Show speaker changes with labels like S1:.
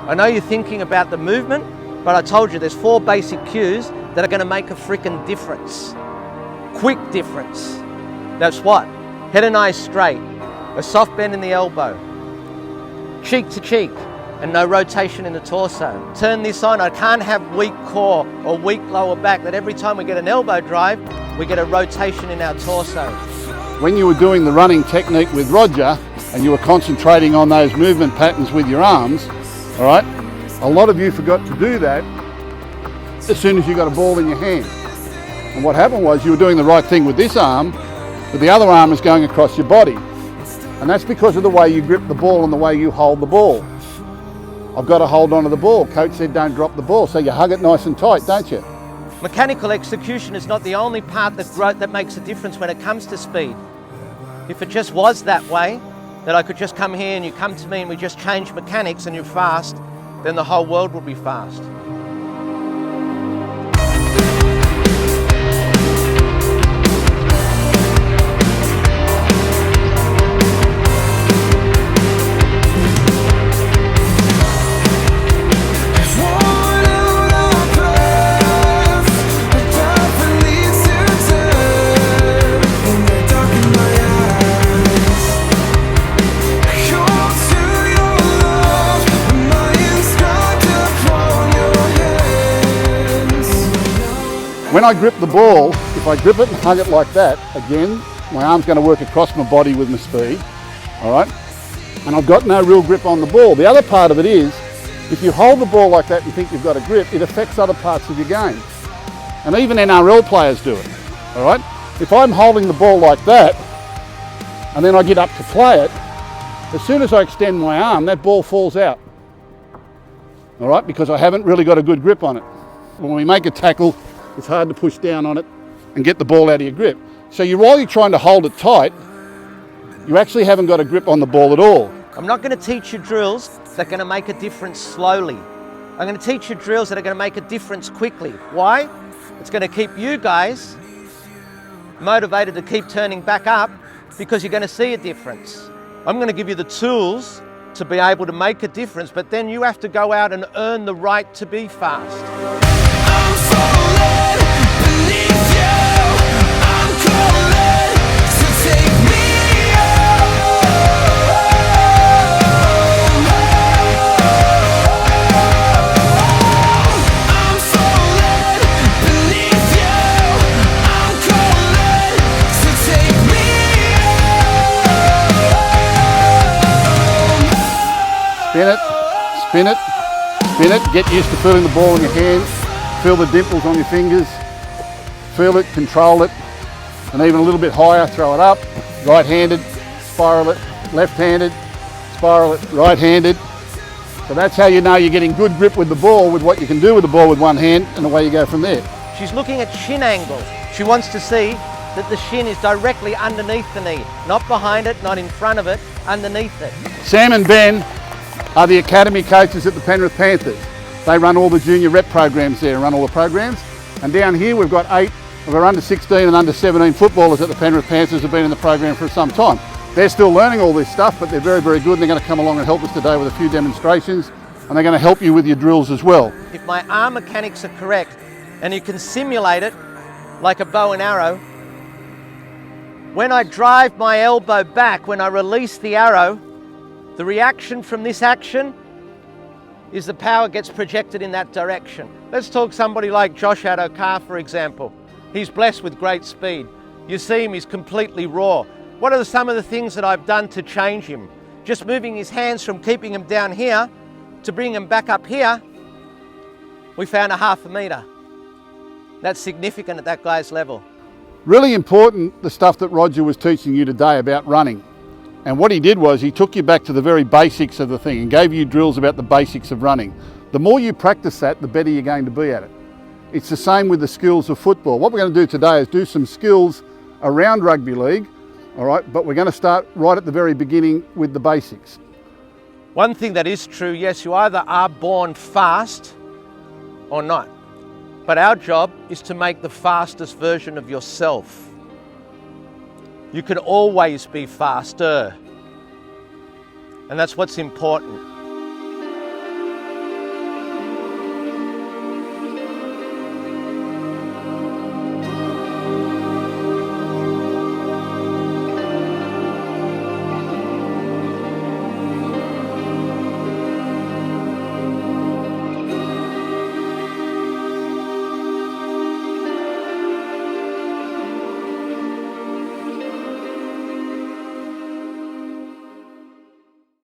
S1: I know you're thinking about the movement, but I told you there's 4 basic cues that are going to make a freaking difference. Quick difference. That's what? Head and eyes straight, a soft bend in the elbow, cheek to cheek, and no rotation in the torso. Turn this on. I can't have weak core or weak lower back, that every time we get an elbow drive, we get a rotation in our torso.
S2: When you were doing the running technique with Roger and you were concentrating on those movement patterns with your arms, all right, a lot of you forgot to do that as soon as you got a ball in your hand. And what happened was you were doing the right thing with this arm, but the other arm is going across your body. And that's because of the way you grip the ball and the way you hold the ball. I've got to hold onto the ball. Coach said don't drop the ball, so you hug it nice and tight, don't you?
S1: Mechanical execution is not the only part that makes a difference when it comes to speed. If it just was that way, that I could just come here and you come to me and we just change mechanics and you're fast, then the whole world will be fast.
S2: When I grip the ball, if I grip it and hug it like that, again, my arm's going to work across my body with my speed, all right? And I've got no real grip on the ball. The other part of it is, if you hold the ball like that and think you've got a grip, it affects other parts of your game. And even NRL players do it, all right? If I'm holding the ball like that, and then I get up to play it, as soon as I extend my arm, that ball falls out, all right? Because I haven't really got a good grip on it. When we make a tackle, it's hard to push down on it and get the ball out of your grip. So while you're trying to hold it tight, you actually haven't got a grip on the ball at all.
S1: I'm not going to teach you drills that are going to make a difference slowly. I'm going to teach you drills that are going to make a difference quickly. Why? It's going to keep you guys motivated to keep turning back up because you're going to see a difference. I'm going to give you the tools to be able to make a difference, but then you have to go out and earn the right to be fast.
S2: Spin it, spin it, spin it. Get used to feeling the ball in your hands. Feel the dimples on your fingers. Feel it, control it. And even a little bit higher, throw it up. Right-handed, spiral it. Left-handed, spiral it. Right-handed. So that's how you know you're getting good grip with the ball, with what you can do with the ball with one hand, and away you go from there.
S1: She's looking at shin angle. She wants to see that the shin is directly underneath the knee. Not behind it, not in front of it, underneath it.
S2: Sam and Ben are the academy coaches at the Penrith Panthers. They run all the junior rep programs there and run all the programs. And down here we've got 8 of our under 16 and under 17 footballers at the Penrith Panthers who've been in the program for some time. They're still learning all this stuff, but they're very, very good, and they're going to come along and help us today with a few demonstrations, and they're going to help you with your drills as well.
S1: If my arm mechanics are correct and you can simulate it like a bow and arrow, when I drive my elbow back, when I release the arrow, the reaction from this action is the power gets projected in that direction. Let's talk somebody like Josh Adokar, for example. He's blessed with great speed. You see him, he's completely raw. What are some of the things that I've done to change him? Just moving his hands from keeping him down here to bring him back up here, we found a 1/2 metre. That's significant at that guy's level.
S2: Really important, the stuff that Roger was teaching you today about running. And what he did was he took you back to the very basics of the thing and gave you drills about the basics of running. The more you practice that, the better you're going to be at it. It's the same with the skills of football. What we're going to do today is do some skills around rugby league, all right, but we're going to start right at the very beginning with the basics.
S1: One thing that is true, yes, you either are born fast or not. But our job is to make the fastest version of yourself. You can always be faster. And that's what's important.